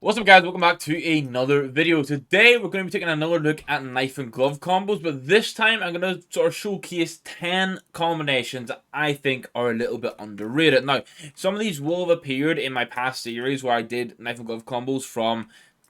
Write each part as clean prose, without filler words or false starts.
What's up guys, welcome back to another video. Today we're going to be taking another look at knife and glove combos, but this time I'm going to sort of showcase 10 combinations that I think are a little bit underrated. Now, some of these will have appeared in my past series where I did knife and glove combos from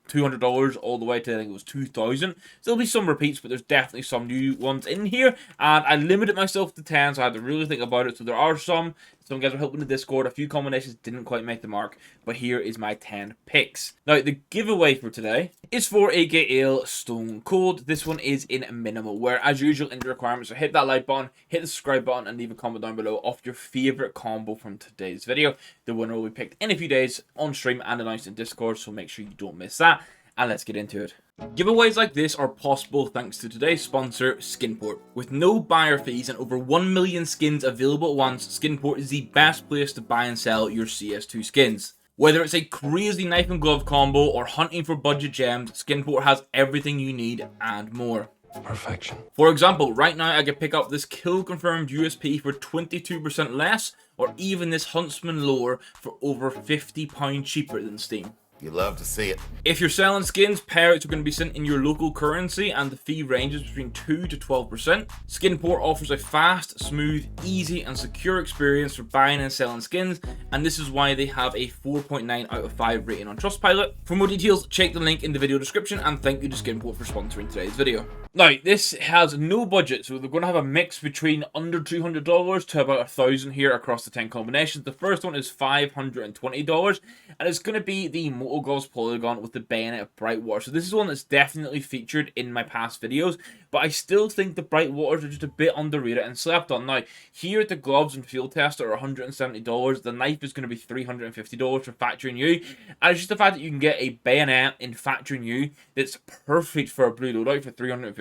$200 all the way to, I think it was 2,000. So there'll be some repeats, but there's definitely some new ones in here. And I limited myself to 10, so I had to really think about it. So there are some guys are helping the Discord. A few combinations didn't quite make the mark, but here is my 10 picks. Now, the giveaway for today is for AKL Stone Cold. This one is in minimal, where as usual in the requirements, so hit that like button, hit the subscribe button, and leave a comment down below of your favorite combo from today's video. The winner will be picked in a few days on stream and announced in Discord, so make sure you don't miss that. And let's get into it. Giveaways like this are possible thanks to today's sponsor, Skinport. With no buyer fees and over 1 million skins available at once, Skinport is the best place to buy and sell your CS2 skins. Whether it's a crazy knife and glove combo or hunting for budget gems, Skinport has everything you need and more. Perfection. For example, right now I could pick up this kill confirmed USP for 22% less, or even this Huntsman lore for over £50 cheaper than Steam. You love to see it. If you're selling skins, payouts are going to be sent in your local currency and the fee ranges between 2 to 12%. Skinport offers a fast, smooth, easy and secure experience for buying and selling skins, and this is why they have a 4.9 out of 5 rating on Trustpilot. For more details, check the link in the video description, and thank you to Skinport for sponsoring today's video. Now, this has no budget, so they're going to have a mix between under $200 to about $1,000 here across the 10 combinations. The first one is $520, and it's going to be the Moto Gloves Polygon with the bayonet of Bright Water. So this is one that's definitely featured in my past videos, but I still think the Bright Waters are just a bit underrated and slept on. Now, here at the gloves and field test are $170. The knife is going to be $350 for factory new, and it's just the fact that you can get a bayonet in factory new that's perfect for a blue loadout for $350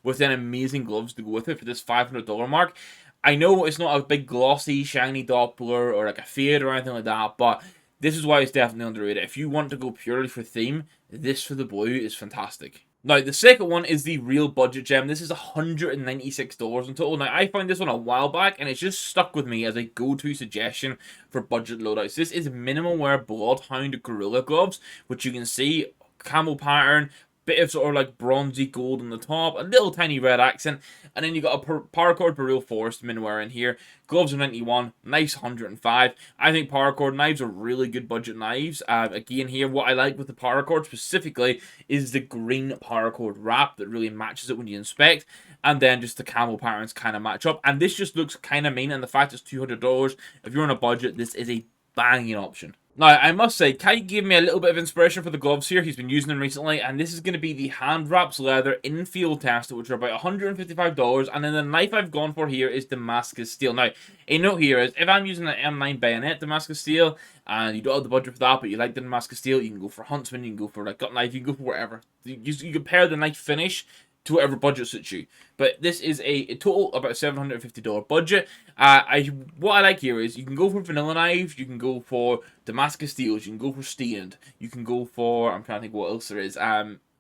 with then amazing gloves to go with it for this $500 mark. I know it's not a big glossy shiny Doppler or like a fade or anything like that, but this is why it's definitely underrated. If you want to go purely for theme, this for the blue is fantastic. Now, the second one is the real budget gem. This is $196 in total. Now, I found this one a while back, and it's just stuck with me as a go-to suggestion for budget loadouts. This is minimal wear Bloodhound Gorilla Gloves, which you can see, camel pattern, bit of sort of like bronzy gold on the top, a little tiny red accent, and then you got a paracord Boreal Forest minwear in here. Gloves are 91, knives 105. I think paracord knives are really good budget knives. Again here, what I like with the paracord specifically is the green paracord wrap that really matches it when you inspect, and then just the camel patterns kind of match up, and this just looks kind of mean, and the fact it's $200, if you're on a budget, this is a banging option. Now, I must say, Kite gave me a little bit of inspiration for the gloves here. He's been using them recently, and this is going to be the Hand Wraps Leather in field test, which are about $155, and then the knife I've gone for here is Damascus Steel. Now, a note here is, if I'm using an M9 bayonet Damascus Steel, and you don't have the budget for that, but you like the Damascus Steel, you can go for Huntsman, you can go for like gut knife, you can go for whatever. You can pair the knife finish to whatever budget suits you. But this is a total about $750 budget. What I like here is you can go for vanilla knives, you can go for Damascus Steels, you can go for stained, you can go for, I'm trying to think what else there is,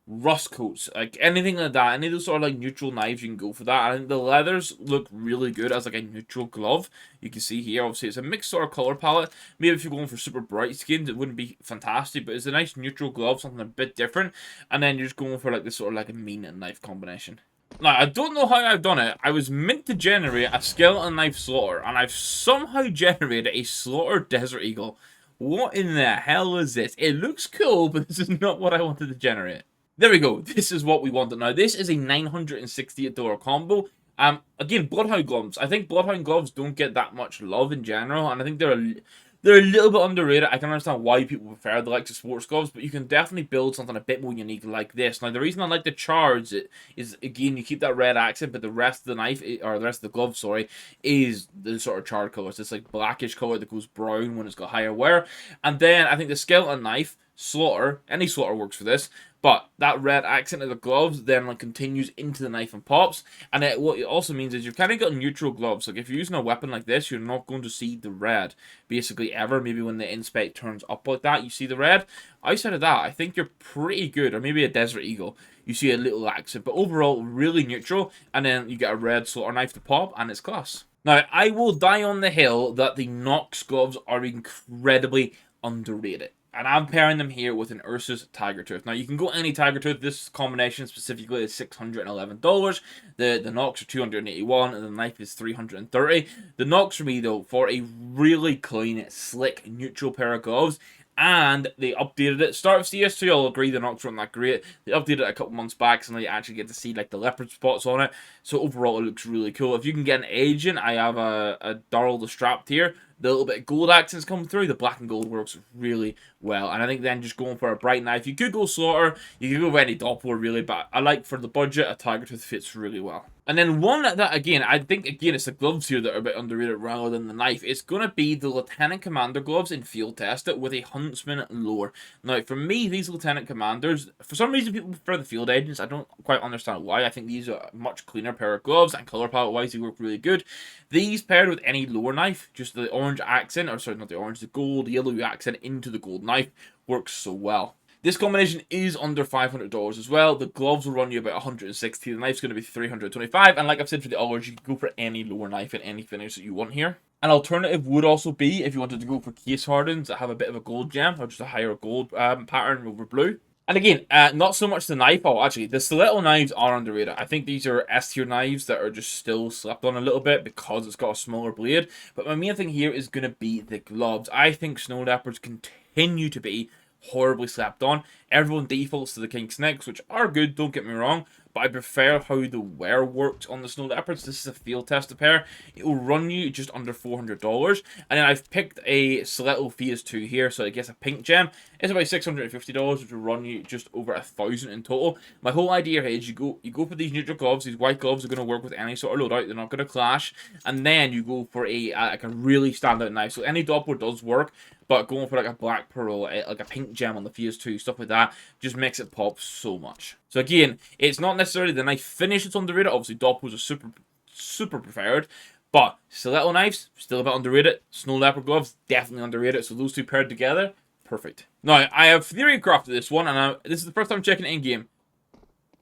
rust coats, like anything like that, any of those sort of like neutral knives, you can go for that. And the leathers look really good as like a neutral glove. You can see here, obviously it's a mixed sort of color palette. Maybe if you're going for super bright skins, it wouldn't be fantastic, but it's a nice neutral glove, something a bit different. And then you're just going for like this sort of like a mean and knife combination. Now, I don't know how I've done it. I was meant to generate a skeleton knife slaughter, and I've somehow generated a slaughter Desert Eagle. What in the hell is this? It looks cool, but this is not what I wanted to generate. There we go. This is what we wanted. Now, this is a $968 combo. Again, Bloodhound gloves. I think Bloodhound gloves don't get that much love in general, and I think they're a little bit underrated. I can understand why people prefer the likes of sports gloves, but you can definitely build something a bit more unique like this. Now, the reason I like the charge is again, you keep that red accent, but the rest of the knife, or the rest of the glove, sorry, is the sort of charred color. So it's like blackish color that goes brown when it's got higher wear. And then I think the skeleton knife, slaughter, any slaughter works for this, but that red accent of the gloves then like continues into the knife and pops. And what it also means is you've kind of got neutral gloves. Like if you're using a weapon like this, you're not going to see the red basically ever. Maybe when the inspect turns up like that, you see the red. Outside of that, I think you're pretty good. Or maybe a Desert Eagle, you see a little accent, but overall really neutral. And then you get a red slaughter knife to pop, and it's class. Now, I will die on the hill that the Nox gloves are incredibly underrated. And I'm pairing them here with an Ursus Tiger Tooth. Now, you can go any Tiger Tooth. This combination specifically is $611. The Nox are $281, and the knife is $330. The Nox for me, though, for a really clean, slick, neutral pair of gloves, and they updated it. Start of CS2, I'll agree, the Nox weren't that great. They updated it a couple months back, so now you actually get to see like the leopard spots on it. So overall, it looks really cool. If you can get an agent, I have a Darrell the Strapped here. The little bit of gold accents come through. The black and gold works really well. And I think then just going for a bright knife. You could go Slaughter. You could go with any Doppler, really. But I like, for the budget, a Tiger Tooth fits really well. And then one that, again, I think, again, it's the gloves here that are a bit underrated rather than the knife. It's going to be the Lieutenant Commander gloves in Field Tested with a Huntsman lower. Now, for me, these Lieutenant Commanders, for some reason, people prefer the Field Agents. I don't quite understand why. I think these are a much cleaner pair of gloves, and color palette-wise, they work really good. These paired with any lower knife, just the orange accent, or sorry, not the orange, the gold, yellow accent into the gold knife, works so well. This combination is under $500 as well. The gloves will run you about $160. The knife's going to be $325. And like I've said for the others, you can go for any lower knife and any finish that you want here. An alternative would also be if you wanted to go for case hardens that have a bit of a gold gem, or just a higher gold pattern over blue. And again, not so much the knife. Oh, actually, the stiletto knives are underrated. I think these are S-tier knives that are just still slept on a little bit because it's got a smaller blade. But my main thing here is going to be the gloves. I think snow leopards continue to be horribly slept on. Everyone defaults to the king snakes, which are good, don't get me wrong, but I prefer how the wear works on the snow leopards. This is a field tested pair. It will run you just under $400. And then I've picked a stiletto Phase 2 here, so I guess a pink gem. It's about $650, which will run you just over $1,000 in total. My whole idea here is you go for these neutral gloves. These white gloves are going to work with any sort of loadout. They're not going to clash. And then you go for a like a really standout knife. So any Doppler does work, but going for like a black pearl, like a pink gem on the Phase 2, stuff like that, just makes it pop so much. So again, it's not necessarily the knife finish that's underrated. Obviously, Dopplers are super preferred. But stiletto knives, still a bit underrated. Snow leopard gloves, definitely underrated. So those two paired together, perfect. Now, I have theory crafted this one, and this is the first time checking it in-game.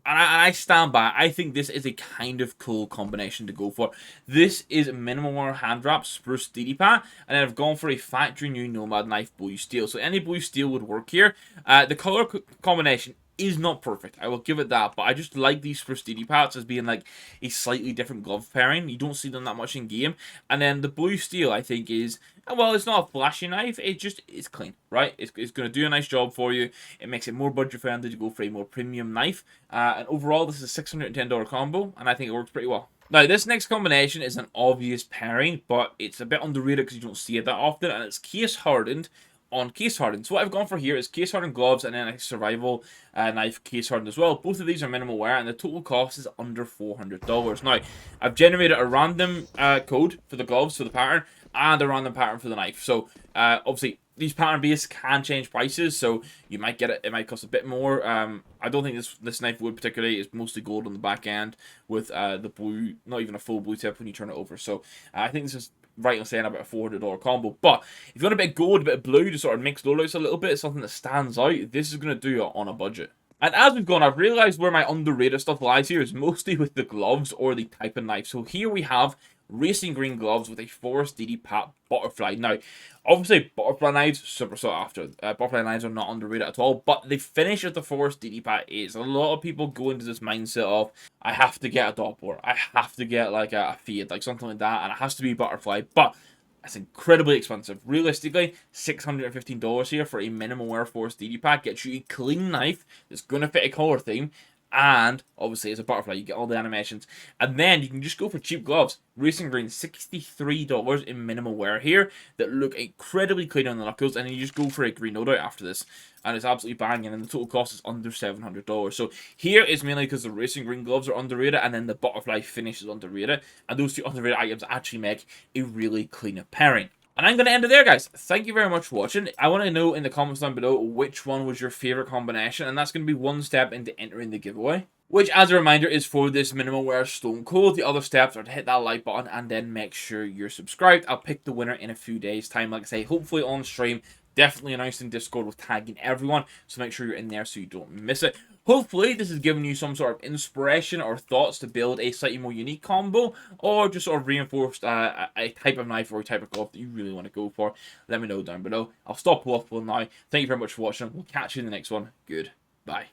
And I stand by. I think this is a kind of cool combination to go for. This is minimal wear hand wrap spruce DD-Pat, and then I've gone for a factory new Nomad knife blue steel. So any blue steel would work here. The color combination is not perfect, I will give it that, but I just like these spruce DD-Pats as being like a slightly different glove pairing. You don't see them that much in game. And then the blue steel, I think, is, well, it's not a flashy knife, it's clean, right? It's going to do a nice job for you. It makes it more budget friendly to go for a more premium knife. And overall, this is a $610 combo, and I think it works pretty well. Now, this next combination is an obvious pairing, but it's a bit underrated because you don't see it that often, and it's case hardened on case hardened. So what I've gone for here is case hardened gloves and then a survival knife case hardened as well. Both of these are minimal wear, and the total cost is under $400. Now, I've generated a random code for the gloves for the pattern and a random pattern for the knife. So obviously these pattern bases can change prices, so you might get it. It might cost a bit more. I don't think this knife would particularly. It's mostly gold on the back end with the blue, not even a full blue tip when you turn it over. So I think this is right in saying about a $400 combo. But if you want a bit of gold, a bit of blue to sort of mix loadouts a little bit, something that stands out, this is going to do it on a budget. And as we've gone, I've realized where my underrated stuff lies here is mostly with the gloves or the type of knife. So here we have racing green gloves with a Forest DD-Pat butterfly. Now, obviously, butterfly knives, super sought after. Butterfly knives are not underrated at all, but the finish of the Forest DD-Pat is. A lot of people go into this mindset of, I have to get a Doppler, I have to get like a Fade, like something like that, and it has to be butterfly, but it's incredibly expensive. Realistically, $615 here for a minimal wear Forest DD-Pat gets you a clean knife that's going to fit a color theme, and obviously it's a butterfly, you get all the animations, and then you can just go for cheap gloves. Racing green, $63 in minimal wear here that look incredibly clean on the knuckles, and then you just go for a green loadout after this, and it's absolutely banging, and the total cost is under $700. So here is mainly because the racing green gloves are underrated, and then the butterfly finish is underrated, and those two underrated items actually make a really clean pairing. And I'm going to end it there, guys. Thank you very much for watching. I want to know in the comments down below which one was your favorite combination, and that's going to be one step into entering the giveaway, which, as a reminder, is for this minimal wear Stone Cold. The other steps are to hit that like button and then make sure you're subscribed. I'll pick the winner in a few days' time, like I say, hopefully on stream. Definitely announced in Discord with tagging everyone, so make sure you're in there so you don't miss it. Hopefully, this has given you some sort of inspiration or thoughts to build a slightly more unique combo, or just sort of reinforced a type of knife or a type of glove that you really want to go for. Let me know down below. I'll stop waffling now. Thank you very much for watching. We'll catch you in the next one. Goodbye.